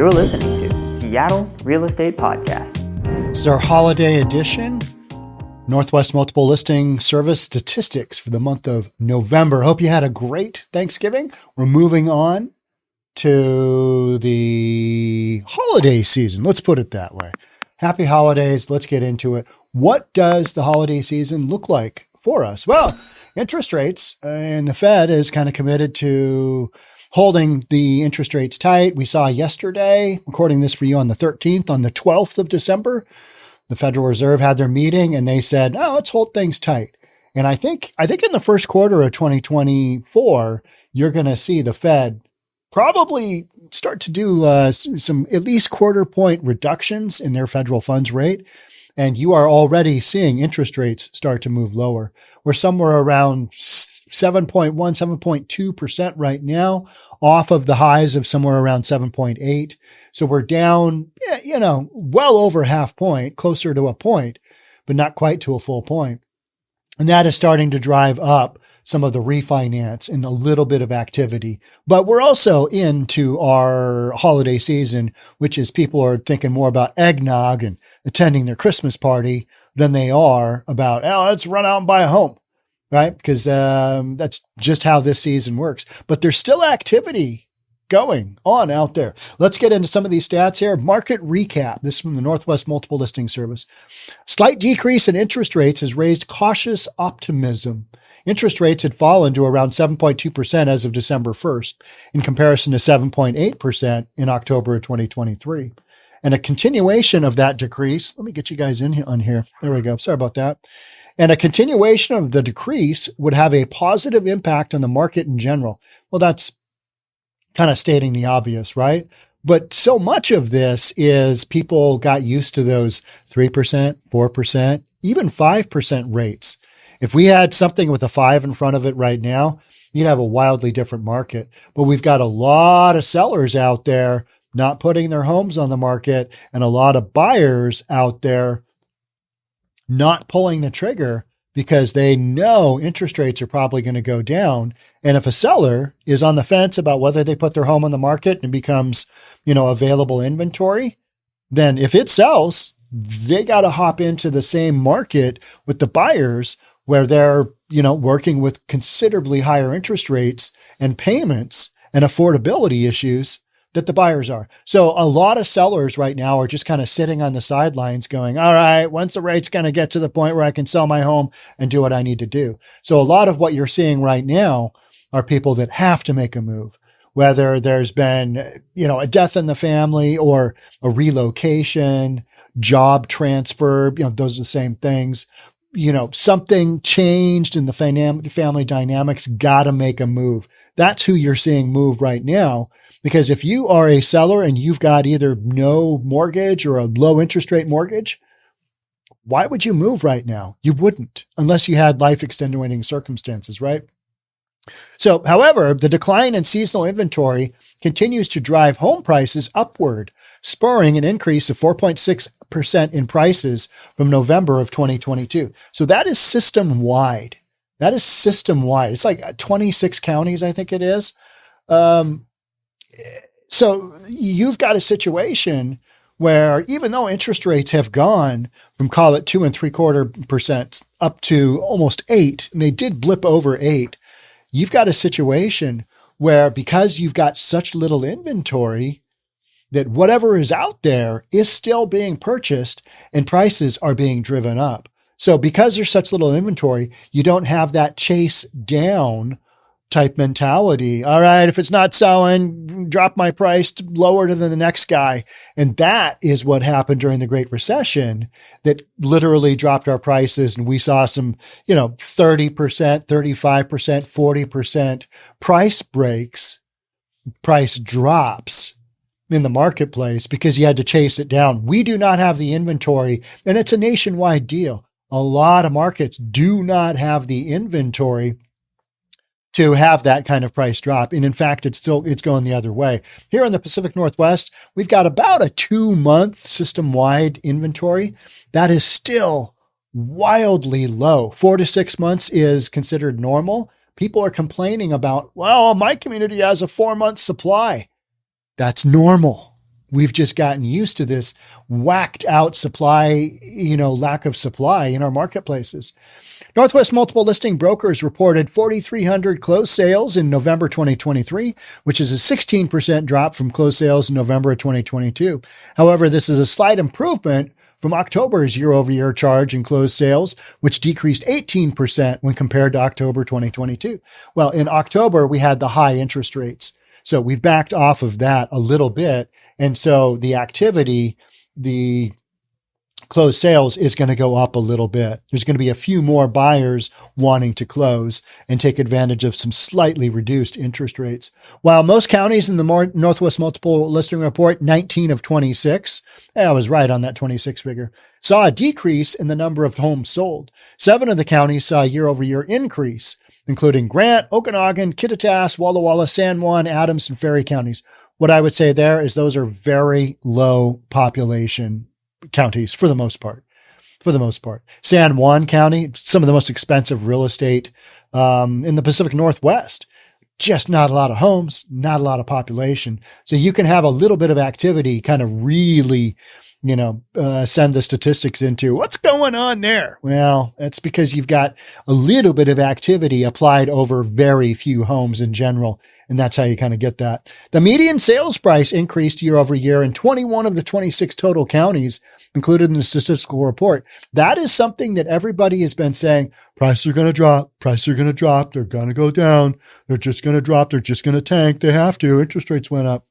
You're listening to Seattle Real Estate Podcast. This is our holiday edition. Northwest Multiple Listing Service statistics for the month of November. Hope you had a great Thanksgiving. We're moving on to the holiday season. Let's put it that way. Happy holidays. Let's get into it. What does the holiday season look like for us? Well, interest rates, and the Fed is kind of committed to holding the interest rates tight. We saw yesterday, recording this for you on the 13th, on the 12th of December, the Federal Reserve had their meeting and they said, "Oh, let's hold things tight." And I think in the first quarter of 2024, you're going to see the Fed probably start to do some at least quarter point reductions in their federal funds rate. And you are already seeing interest rates start to move lower. We're somewhere around 7.1, 7.2% right now, off of the highs of somewhere around 7.8. So we're down, well over half point, closer to a point, but not quite to a full point. And that is starting to drive up some of the refinance and a little bit of activity. But we're also into our holiday season, which is people are thinking more about eggnog and attending their Christmas party than they are about, let's run out and buy a home, right? Because that's just how this season works. But there's still activity going on out there. Let's get into some of these stats here. Market recap. This is from the Northwest Multiple Listing Service. Slight decrease in interest rates has raised cautious optimism. Interest rates had fallen to around 7.2% as of December 1st, in comparison to 7.8% in October of 2023. And a continuation of that decrease, let me get you guys in on here. There we go. Sorry about that. And a continuation of the decrease would have a positive impact on the market in general. Well, that's kind of stating the obvious, right? But so much of this is people got used to those 3%, 4%, even 5% rates. If we had something with a 5 in front of it right now, you'd have a wildly different market. But we've got a lot of sellers out there not putting their homes on the market and a lot of buyers out there not pulling the trigger because they know interest rates are probably going to go down. And if a seller is on the fence about whether they put their home on the market and it becomes, available inventory, then if it sells, they got to hop into the same market with the buyers where they're, working with considerably higher interest rates and payments and affordability issues that the buyers are. So a lot of sellers right now are just kind of sitting on the sidelines going, all right, when's the rate's going to get to the point where I can sell my home and do what I need to do? So a lot of what you're seeing right now are people that have to make a move, whether there's been, a death in the family or a relocation, job transfer, those are the same things. Something changed in the family dynamics, got to make a move. That's who you're seeing move right now. Because if you are a seller and you've got either no mortgage or a low interest rate mortgage, why would you move right now? You wouldn't, unless you had life extenuating circumstances, right? So, however, the decline in seasonal inventory continues to drive home prices upward, spurring an increase of 4.6% in prices from November of 2022. So that is system-wide. It's like 26 counties, I think it is. So you've got a situation where even though interest rates have gone from, call it 2.75% up to almost 8%, and they did blip over 8%, you've got a situation where because you've got such little inventory that whatever is out there is still being purchased and prices are being driven up. So because there's such little inventory, you don't have that chase down type mentality. All right, if it's not selling, drop my price lower than the next guy. And that is what happened during the Great Recession that literally dropped our prices. And we saw some, 30%, 35%, 40% price breaks, price drops in the marketplace because you had to chase it down. We do not have the inventory, and it's a nationwide deal. A lot of markets do not have the inventory to have that kind of price drop. And in fact, it's going the other way. Here in the Pacific Northwest, we've got about a 2-month system-wide inventory. That is still wildly low. 4 to 6 months is considered normal. People are complaining about, well, my community has a 4-month supply. That's normal. we've just gotten used to this whacked out supply, lack of supply in our marketplaces. Northwest Multiple Listing Brokers reported 4,300 closed sales in November 2023, which is a 16% drop from closed sales in November of 2022. However, this is a slight improvement from October's year-over-year charge in closed sales, which decreased 18% when compared to October 2022. Well, in October, we had the high interest rates. So we've backed off of that a little bit. And so the activity, the closed sales is going to go up a little bit. There's going to be a few more buyers wanting to close and take advantage of some slightly reduced interest rates. While most counties in the Northwest Multiple Listing Report, 19 of 26, I was right on that 26 figure, saw a decrease in the number of homes sold. 7 of the counties saw a year-over-year increase, including Grant, Okanagan, Kittitas, Walla Walla, San Juan, Adams, and Ferry counties. What I would say there is those are very low population counties for the most part. San Juan County, some of the most expensive real estate in the Pacific Northwest. Just not a lot of homes, not a lot of population. So you can have a little bit of activity kind of really, send the statistics into what's going on there. Well, that's because you've got a little bit of activity applied over very few homes in general. And that's how you kind of get that. The median sales price increased year over year in 21 of the 26 total counties included in the statistical report. That is something that everybody has been saying, prices are going to drop, they're going to go down, they're just going to drop, they're just going to tank, they have to, interest rates went up.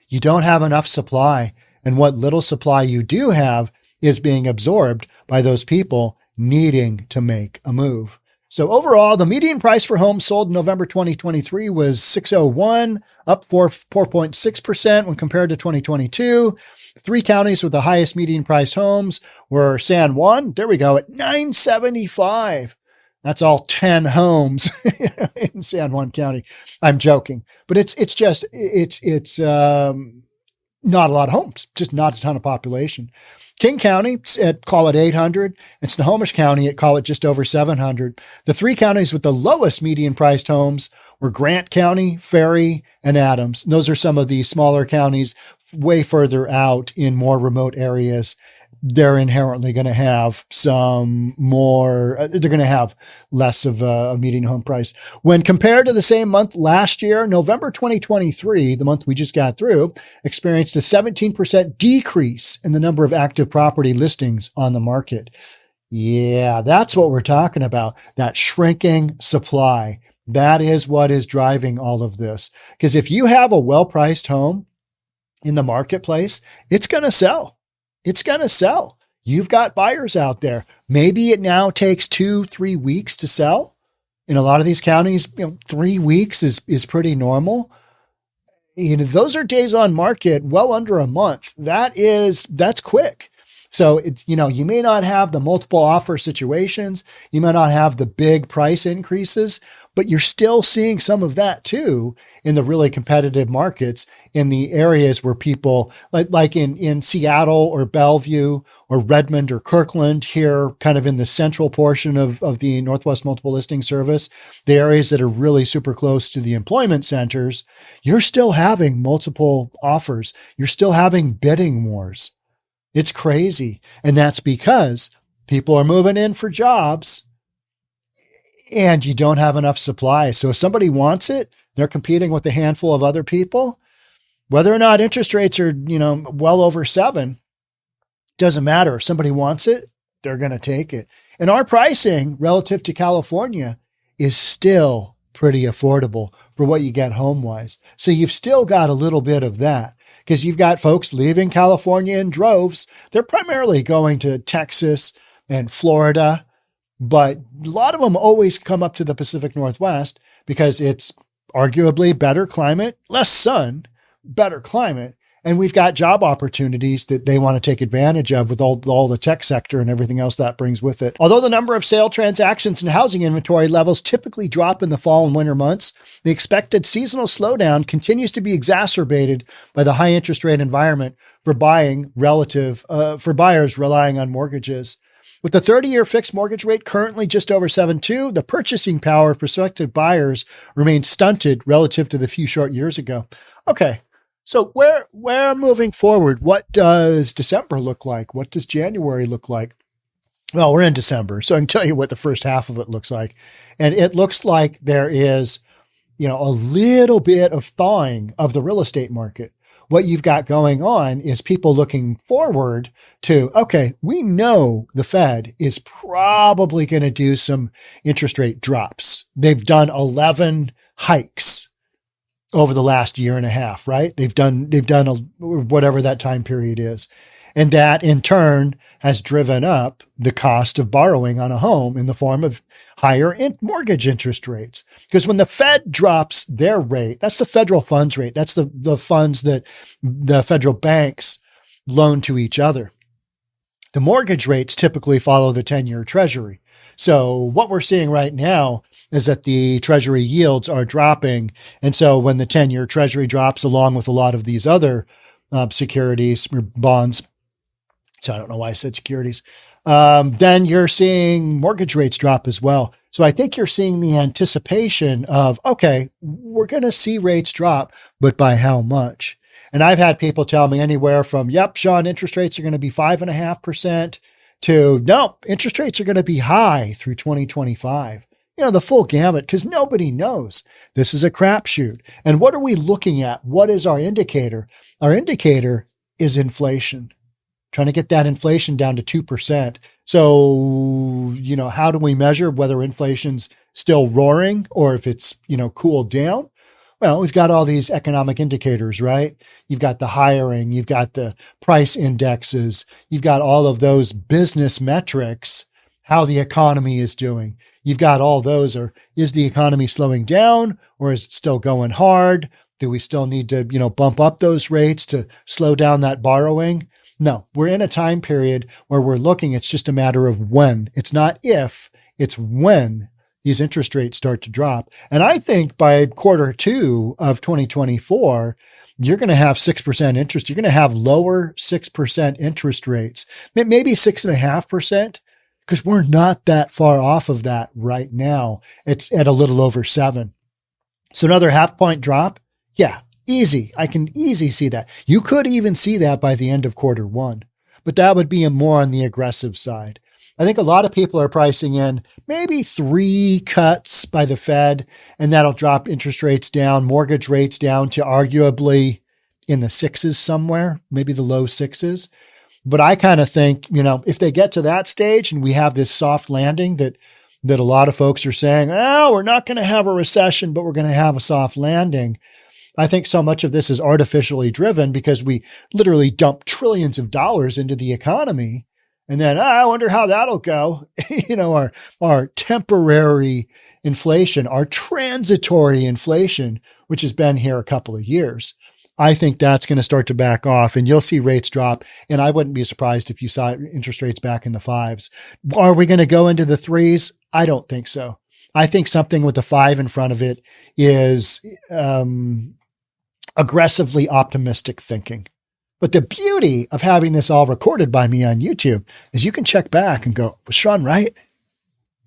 You don't have enough supply, and what little supply you do have is being absorbed by those people needing to make a move. So overall, the median price for homes sold in November 2023 was $601, up 4.6% when compared to 2022. 3 counties with the highest median priced homes were San Juan. There we go at $975. That's all 10 homes in San Juan County. I'm joking, but it's not a lot of homes, just not a ton of population. King County, call it 800, and Snohomish County, call it just over 700. The 3 counties with the lowest median priced homes were Grant County, Ferry, and Adams. And those are some of the smaller counties way further out in more remote areas. They're inherently going to have some more, they're going to have less of a median home price. When compared to the same month last year, November 2023, the month we just got through, experienced a 17% decrease in the number of active property listings on the market. Yeah, that's what we're talking about. That shrinking supply. That is what is driving all of this. Because if you have a well-priced home in the marketplace, it's going to sell. It's going to sell. You've got buyers out there. Maybe it now takes 2-3 weeks to sell. In a lot of these counties, 3 weeks is pretty normal. Those are days on market well under a month. That's quick. So you may not have the multiple offer situations. You may not have the big price increases, but you're still seeing some of that too in the really competitive markets in the areas where people like in Seattle or Bellevue or Redmond or Kirkland here, kind of in the central portion of the Northwest Multiple Listing Service, the areas that are really super close to the employment centers, you're still having multiple offers. You're still having bidding wars. It's crazy. And that's because people are moving in for jobs and you don't have enough supply. So if somebody wants it, they're competing with a handful of other people. Whether or not interest rates are, well over 7, doesn't matter. If somebody wants it, they're going to take it. And our pricing relative to California is still pretty affordable for what you get home-wise. So you've still got a little bit of that. Because you've got folks leaving California in droves. They're primarily going to Texas and Florida, but a lot of them always come up to the Pacific Northwest because it's arguably better climate, less sun, better climate. And we've got job opportunities that they want to take advantage of with all the tech sector and everything else that brings with it. Although the number of sale transactions and housing inventory levels typically drop in the fall and winter months, the expected seasonal slowdown continues to be exacerbated by the high interest rate environment for buyers relying on mortgages. With the 30-year fixed mortgage rate currently just over 7.2, the purchasing power of prospective buyers remains stunted relative to the few short years ago. Okay. So where moving forward, what does December look like? What does January look like? Well, we're in December, so I can tell you what the first half of it looks like. And it looks like there is, a little bit of thawing of the real estate market. What you've got going on is people looking forward to, okay, we know the Fed is probably going to do some interest rate drops. They've done 11 hikes over the last year and a half, right? They've done whatever that time period is. And that in turn has driven up the cost of borrowing on a home in the form of higher mortgage interest rates. Because when the Fed drops their rate, that's the federal funds rate. That's the funds that the federal banks loan to each other. The mortgage rates typically follow the 10-year treasury. So what we're seeing right now is that the treasury yields are dropping. And so when the 10-year treasury drops along with a lot of these other securities or bonds, so I don't know why I said securities, then you're seeing mortgage rates drop as well. So I think you're seeing the anticipation of, okay, we're going to see rates drop, but by how much? And I've had people tell me anywhere from, yep, Sean, interest rates are going to be 5.5% to, no, interest rates are going to be high through 2025. The full gamut, because nobody knows. This is a crapshoot. And what are we looking at? What is our indicator? Our indicator is inflation. Trying to get that inflation down to 2%. So, how do we measure whether inflation's still roaring or if it's, cooled down? Well, we've got all these economic indicators, right? You've got the hiring, you've got the price indexes, you've got all of those business metrics, how the economy is doing. You've got all those, or is the economy slowing down or is it still going hard? Do we still need to, bump up those rates to slow down that borrowing? No, we're in a time period where we're looking, it's just a matter of when. It's not if, it's when these interest rates start to drop. And I think by quarter two of 2024, you're going to have 6% interest. You're going to have lower 6% interest rates, maybe 6.5%, because we're not that far off of that right now. It's at a little over 7. So another 0.5 point drop. Yeah. Easy. I can easily see that. You could even see that by the end of quarter one, but that would be more on the aggressive side. I think a lot of people are pricing in maybe 3 cuts by the Fed, and that'll drop interest rates down, mortgage rates down to arguably in the 6s somewhere, maybe the low 6s. But I kind of think, if they get to that stage and we have this soft landing that a lot of folks are saying, oh, we're not going to have a recession, but we're going to have a soft landing. I think so much of this is artificially driven because we literally dump trillions of dollars into the economy. And then I wonder how that'll go. Our temporary inflation, our transitory inflation, which has been here a couple of years. I think that's going to start to back off and you'll see rates drop. And I wouldn't be surprised if you saw interest rates back in the 5s. Are we going to go into the 3s? I don't think so. I think something with the 5 in front of it is, aggressively optimistic thinking. But the beauty of having this all recorded by me on YouTube is you can check back and go, was Sean right?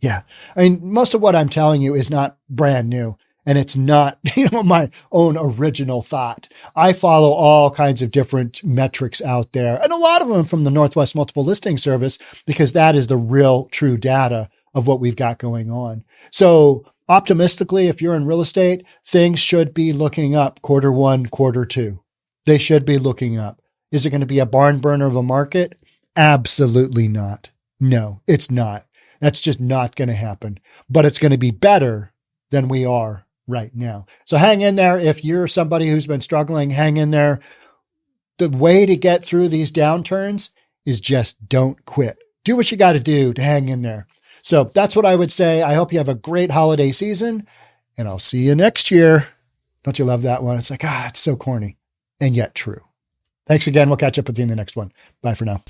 Yeah. I mean, most of what I'm telling you is not brand new and it's not, my own original thought. I follow all kinds of different metrics out there and a lot of them from the Northwest Multiple Listing Service because that is the real true data of what we've got going on. So optimistically, if you're in real estate, things should be looking up quarter one, quarter two. They should be looking up. Is it going to be a barn burner of a market? Absolutely not. No, it's not. That's just not going to happen. But it's going to be better than we are right now. So hang in there. If you're somebody who's been struggling, hang in there. The way to get through these downturns is just don't quit. Do what you got to do to hang in there. So that's what I would say. I hope you have a great holiday season and I'll see you next year. Don't you love that one? It's like, it's so corny and yet true. Thanks again. We'll catch up with you in the next one. Bye for now.